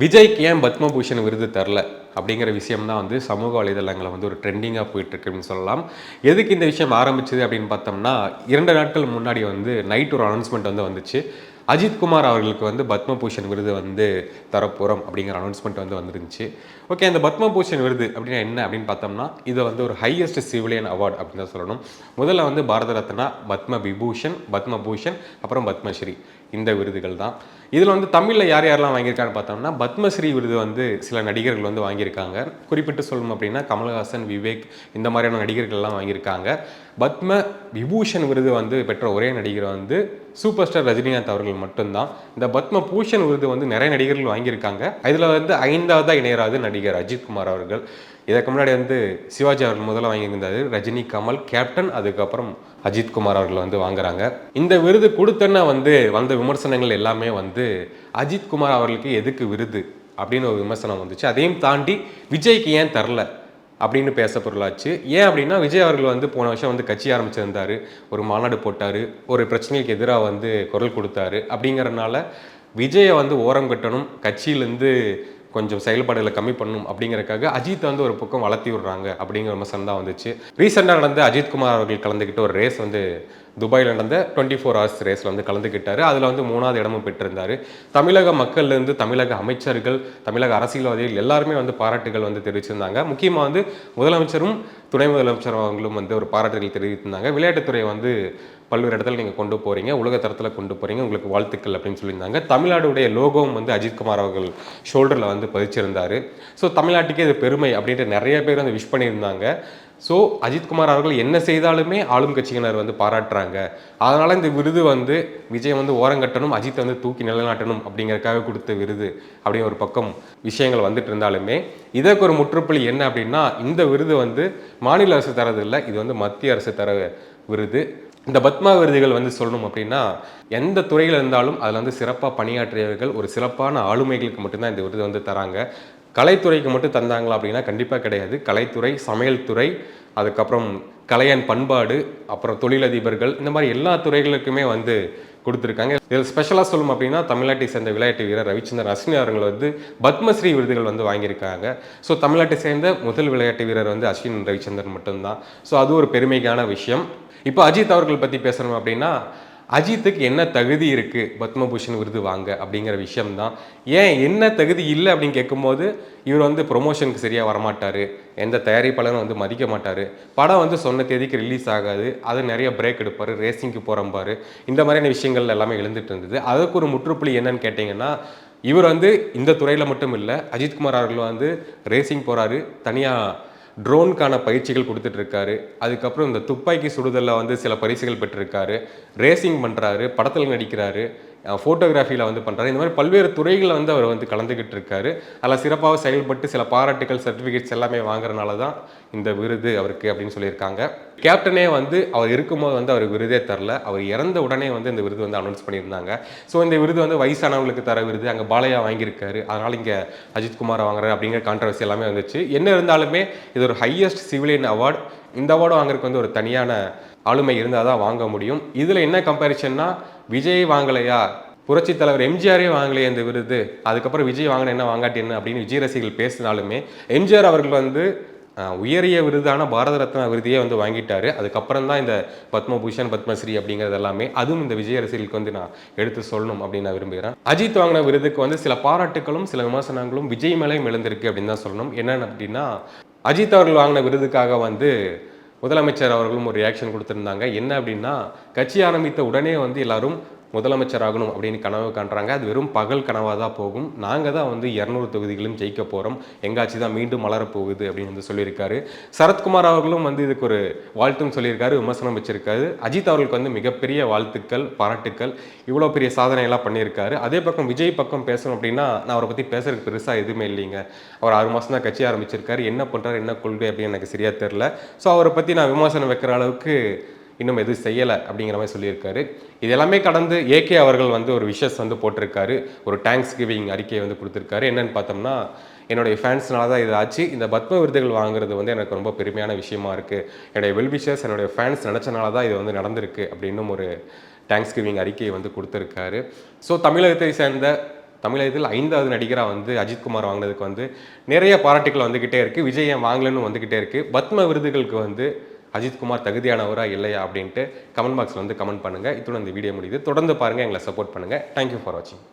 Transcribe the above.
விஜய்க்கு ஏன் பத்மபூஷன் விருது தரல அப்படிங்கிற விஷயம் தான் வந்து சமூக வலைதளங்களை வந்து ஒரு ட்ரெண்டிங்காக போயிட்டுருக்குன்னு சொல்லலாம். எதுக்கு இந்த விஷயம் ஆரம்பிச்சது அப்படின்னு பார்த்தோம்னா, 2 நாட்கள் முன்னாடி வந்து நைட் ஒரு அனௌன்ஸ்மெண்ட் வந்து வந்துச்சு. அஜித்குமார் அவர்களுக்கு வந்து பத்மபூஷன் விருது வந்து தரப்போகிறோம் அப்படிங்கிற அனௌன்ஸ்மெண்ட் வந்து வந்துருந்துச்சு. ஓகே, அந்த பத்மபூஷன் விருது அப்படின்னா என்ன அப்படின்னு பார்த்தோம்னா, இது வந்து ஒரு ஹையஸ்ட் சிவிலியன் அவார்டு அப்படின்னு தான் சொல்லணும். முதல்ல வந்து பாரத ரத்னா, பத்ம விபூஷன், பத்மபூஷன், அப்புறம் பத்மஸ்ரீ இந்த விருதுகள் தான். இதில் வந்து தமிழில் யார் யாரெல்லாம் வாங்கியிருக்கான்னு பார்த்தோம்னா, பத்மஸ்ரீ விருது வந்து சில நடிகர்கள் வந்து வாங்கியிருக்காங்க. குறிப்பிட்டு சொல்லணும் அப்படின்னா கமல்ஹாசன், விவேக் இந்த மாதிரியான நடிகர்கள்லாம் வாங்கியிருக்காங்க. பத்ம விபூஷன் விருது வந்து பெற்ற ஒரே நடிகர் வந்து சூப்பர் ஸ்டார் ரஜினிகாந்த் அவர்கள் மட்டும்தான். இந்த பத்ம பூஷன் விருது வந்து நிறைய நடிகர்கள் வாங்கியிருக்காங்க. இதில் வந்து 5ஆவதாக இணையராது நடிகர் அஜித்குமார் அவர்கள். இதற்கு முன்னாடி வந்து சிவாஜி அவர்கள் முதல்ல வாங்கியிருந்தாரு. ரஜினி, கமல், கேப்டன், அதுக்கப்புறம் அஜித்குமார் அவர்கள் வந்து வாங்குறாங்க. இந்த விருது கொடுத்தோன்னா வந்து வந்த விமர்சனங்கள் எல்லாமே வந்து அஜித்குமார் அவர்களுக்கு எதுக்கு விருது அப்படின்னு ஒரு விமர்சனம் வந்துச்சு. அதையும் தாண்டி விஜய்க்கு ஏன் தரல அப்படின்னு பேச பொருளாச்சு. ஏன் அப்படின்னா, விஜய் அவர்கள் வந்து போன வருஷம் வந்து கட்சி ஆரம்பிச்சிருந்தாரு, ஒரு மாநாடு போட்டார், ஒரு பிரச்சனைக்கு எதிராக வந்து குரல் கொடுத்தாரு. அப்படிங்கிறனால விஜயை வந்து ஓரம் கட்டணும், கட்சியிலேருந்து கொஞ்சம் செயல்பாடுகளை கம்மி பண்ணணும் அப்படிங்கிறதுக்காக அஜித் வந்து ஒரு பக்கம் வளர்த்தி விடுறாங்க அப்படிங்கிற விமர்சனம் தான் வந்துச்சு. ரீசெண்டாக நடந்த அஜித்குமார் அவர்கள் கலந்துக்கிட்ட ஒரு ரேஸ் வந்து துபாயில் நடந்த 24 ஹவர்ஸ் ரேஸில் வந்து கலந்துக்கிட்டாரு. அதில் வந்து 3வது இடமும் பெற்றிருந்தார். தமிழக மக்கள்லேருந்து தமிழக அமைச்சர்கள், தமிழக அரசியல்வாதிகள் எல்லாருமே வந்து பாராட்டுகள் வந்து தெரிவிச்சிருந்தாங்க. முக்கியமாக வந்து முதலமைச்சரும் துணை முதலமைச்சர் அவங்களும் வந்து ஒரு பாராட்டுகள் தெரிவித்திருந்தாங்க. விளையாட்டுத்துறையை வந்து பல்வேறு இடத்துல நீங்கள் கொண்டு போகிறீங்க, உலக தரத்தில் கொண்டு போகிறீங்க, உங்களுக்கு வாழ்த்துக்கள் அப்படின்னு சொல்லியிருந்தாங்க. தமிழ்நாடுடைய லோகோவும் வந்து அஜித்குமார் அவர்கள் ஷோல்டரில் வந்து பதிச்சிருந்தார். ஸோ தமிழ்நாட்டுக்கே இது பெருமை அப்படின்ட்டு நிறைய பேர் வந்து விஷ் பண்ணியிருந்தாங்க. ஸோ அஜித்குமார் அவர்கள் என்ன செய்தாலுமே ஆளும் கட்சியினர் வந்து பாராட்டுறாங்க. அதனால் இந்த விருது வந்து விஜய் வந்து ஓரங்கட்டணும், அஜித்தை வந்து தூக்கி நிலைநாட்டணும் அப்படிங்கிறதுக்காக கொடுத்த விருது அப்படின்னு ஒரு பக்கம் விஷயங்கள் வந்துட்டு இருந்தாலுமே, இதற்கு ஒரு முற்றுப்புள்ளி என்ன அப்படின்னா, இந்த விருது வந்து மாநில அரசு தரதில்லை, இது வந்து மத்திய அரசு தர விருது. இந்த பத்மா விருதுகள் வந்து சொல்லணும் அப்படின்னா, எந்த துறையில் இருந்தாலும் அதில் வந்து சிறப்பாக பணியாற்றியவர்கள், ஒரு சிறப்பான ஆளுமைகளுக்கு மட்டும்தான் இந்த விருது வந்து தராங்க. கலைத்துறைக்கு மட்டும் தந்தாங்களா அப்படின்னா கண்டிப்பாக கிடையாது. கலைத்துறை, சமையல் துறை, அதுக்கப்புறம் கலையன் பண்பாடு, அப்புறம் தொழிலதிபர்கள், இந்த மாதிரி எல்லா துறைகளுக்குமே வந்து கொடுத்துருக்காங்க. இதில் ஸ்பெஷலாக சொல்லணும் அப்படின்னா, தமிழ்நாட்டை சேர்ந்த விளையாட்டு வீரர் ரவிச்சந்திரன் அஸ்வினி அவர்கள் வந்து பத்மஸ்ரீ விருதுகள் வந்து வாங்கியிருக்காங்க. ஸோ தமிழ்நாட்டை சேர்ந்த முதல் விளையாட்டு வீரர் வந்து அஸ்வின் ரவிச்சந்திரன் மட்டும்தான். ஸோ அது ஒரு பெருமைக்கான விஷயம். இப்போ அஜித் அவர்கள் பற்றி பேசணும் அப்படின்னா, அஜித்துக்கு என்ன தகுதி இருக்குது பத்மபூஷன் விருது வாங்க அப்படிங்கிற விஷயம்தான். ஏன் என்ன தகுதி இல்லை அப்படின்னு கேட்கும்போது, இவர் வந்து ப்ரொமோஷனுக்கு சரியாக வரமாட்டார், எந்த தயாரிப்பாளரும் வந்து மதிக்க மாட்டார், படம் வந்து சொன்ன தேதிக்கு ரிலீஸ் ஆகாது, அது நிறைய பிரேக் எடுப்பார், ரேசிங்க்கு போகிறம்பார், இந்த மாதிரியான விஷயங்கள் எல்லாமே எழுந்துட்டு இருந்தது. அதுக்கு ஒரு முற்றுப்புள்ளி என்னன்னு கேட்டிங்கன்னா, இவர் வந்து இந்த துறையில் மட்டும் இல்லை, அஜித்குமார் அவர்கள் வந்து ரேசிங் போகிறாரு, தனியாக ட்ரோனுக்கான பயிற்சிகள் கொடுத்துட்ருக்காரு. அதுக்கப்புறம் இந்த துப்பாக்கி சுடுதலில் வந்து சில பரிசுகள் பெற்றிருக்காரு, ரேசிங் பண்ணுறாரு, படத்தில் நடிக்கிறாரு, ஃபோட்டோகிராஃபியில் வந்து பண்ணுறாரு. இந்த மாதிரி பல்வேறு துறைகளில் வந்து அவர் வந்து கலந்துக்கிட்டு இருக்காரு. அதில் சிறப்பாக செயல்பட்டு சில பாராட்டுகள், சர்டிஃபிகேட்ஸ் எல்லாமே வாங்குறதுனால தான் இந்த விருது அவருக்கு அப்படின்னு சொல்லியிருக்காங்க. கேப்டனே வந்து அவர் இருக்கும்போது வந்து அவர் விருதே தரல, அவர் இறந்த உடனே வந்து இந்த விருது வந்து அனௌன்ஸ் பண்ணியிருந்தாங்க. ஸோ இந்த விருது வந்து வயசானவங்களுக்கு தர விருது, அங்கே பாலையா வாங்கியிருக்காரு, அதனால் இங்கே அஜித்குமார் வாங்குறாரு அப்படிங்கிற கான்ட்ரவர்சி எல்லாமே வந்துச்சு. என்ன இருந்தாலுமே இது ஒரு ஹையஸ்ட் சிவிலியன் அவார்டு. இந்த அவார்டு வாங்குறதுக்கு வந்து ஒரு தனியான ஆளுமை இருந்தால் தான் வாங்க முடியும். இதில் என்ன கம்பேரிஷன்னா, விஜய் வாங்கலையா, புரட்சி தலைவர் எம்ஜிஆரே வாங்கலையே இந்த விருது, அதுக்கப்புறம் விஜய் வாங்கின என்ன வாங்காட்டி என்ன அப்படின்னு விஜய் ரசிகர்கள் பேசினாலுமே, எம்ஜிஆர் அவர்கள் வந்து உயரிய விருதான பாரத ரத்னா விருதையே வந்து வாங்கிட்டாரு. அதுக்கப்புறம் தான் இந்த பத்மபூஷன், பத்மஸ்ரீ அப்படிங்கிறது எல்லாமே. அதுவும் இந்த விஜய் ரசிகர்களுக்கு வந்து நான் எடுத்து சொல்லணும் அப்படின்னு நான் விரும்புகிறேன். அஜித் வாங்கின விருதுக்கு வந்து சில பாராட்டுகளும் சில விமர்சனங்களும் விஜய் மேலேயும் எழுந்திருக்கு அப்படின்னு தான் சொல்லணும். என்னென்னு அப்படின்னா, அஜித் அவர்கள் வாங்கின விருதுக்காக வந்து முதலமைச்சர் அவர்களும் ஒரு ரியாக்ஷன் கொடுத்துருந்தாங்க. என்ன அப்படின்னா, கட்சி ஆரம்பித்த உடனே வந்து எல்லாரும் முதலமைச்சர் ஆகணும் அப்படின்னு கனவு காண்றாங்க. அது வெறும் பகல் கனவாக தான் போகும். நாங்கள் தான் வந்து 200 தொகுதிகளும் ஜெயிக்க போகிறோம், எங்கள் ஆட்சி தான் மீண்டும் மலரப்போகுது அப்படின்னு வந்து சொல்லியிருக்காரு. சரத்குமார் அவர்களும் வந்து இதுக்கு ஒரு வாழ்த்தும் சொல்லியிருக்காரு, விமர்சனம் வச்சிருக்காரு. அஜித் அவர்களுக்கு வந்து மிகப்பெரிய வாழ்த்துக்கள், பாராட்டுக்கள், இவ்வளோ பெரிய சாதனையெல்லாம் பண்ணியிருக்காரு. அதே பக்கம் விஜய் பக்கம் பேசணும் அப்படின்னா, நான் அவரை பற்றி பேசுறதுக்கு பெருசாக எதுவுமே இல்லைங்க. அவர் 6 மாதம் தான் கட்சி ஆரம்பிச்சிருக்காரு, என்ன பண்ணுறாரு, என்ன கொள்கை அப்படின்னு எனக்கு சரியாக தெரில. ஸோ அவரை பற்றி நான் விமர்சனம் வைக்கிற அளவுக்கு இன்னும் எதுவும் செய்யலை அப்படிங்கிற மாதிரி சொல்லியிருக்காரு. இது எல்லாமே கடந்து ஏகே அவர்கள் வந்து ஒரு விஷஸ் வந்து போட்டிருக்காரு, ஒரு தேங்க்ஸ் கிவிங் அறிக்கையை வந்து கொடுத்துருக்காரு. என்னென்னு பார்த்தோம்னா, என்னுடைய ஃபேன்ஸ்னால தான் இது ஆச்சு, இந்த பத்ம விருதுகள் வாங்குறது வந்து எனக்கு ரொம்ப பெருமையான விஷயமா இருக்குது, என்னுடைய வெல்விஷர்ஸ், என்னுடைய ஃபேன்ஸ் நினச்சனால தான் இது வந்து நடந்திருக்கு அப்படின்னும் ஒரு தேங்க்ஸ் கிவிங் அறிக்கையை வந்து கொடுத்துருக்காரு. ஸோ தமிழகத்தை சேர்ந்த தமிழகத்தில் 5வது நடிகராக வந்து அஜித்குமார் வாங்கினதுக்கு வந்து நிறைய பாராட்டுகள் வந்துக்கிட்டே இருக்குது. விஜய் ஏன் வாங்கலன்னு வந்துக்கிட்டே இருக்குது. பத்ம விருதுகளுக்கு வந்து அஜித்குமார் தகுதியானவரா இல்லையா அப்படின்ட்டு கமெண்ட் பாக்ஸில் வந்து கமெண்ட் பண்ணுங்கள். இத்துடன் இந்த வீடியோ முடியுது. தொடர்ந்து பாருங்கள், எங்களை சப்போர்ட் பண்ணுங்கள். தேங்க்யூ ஃபார் வாட்சிங்.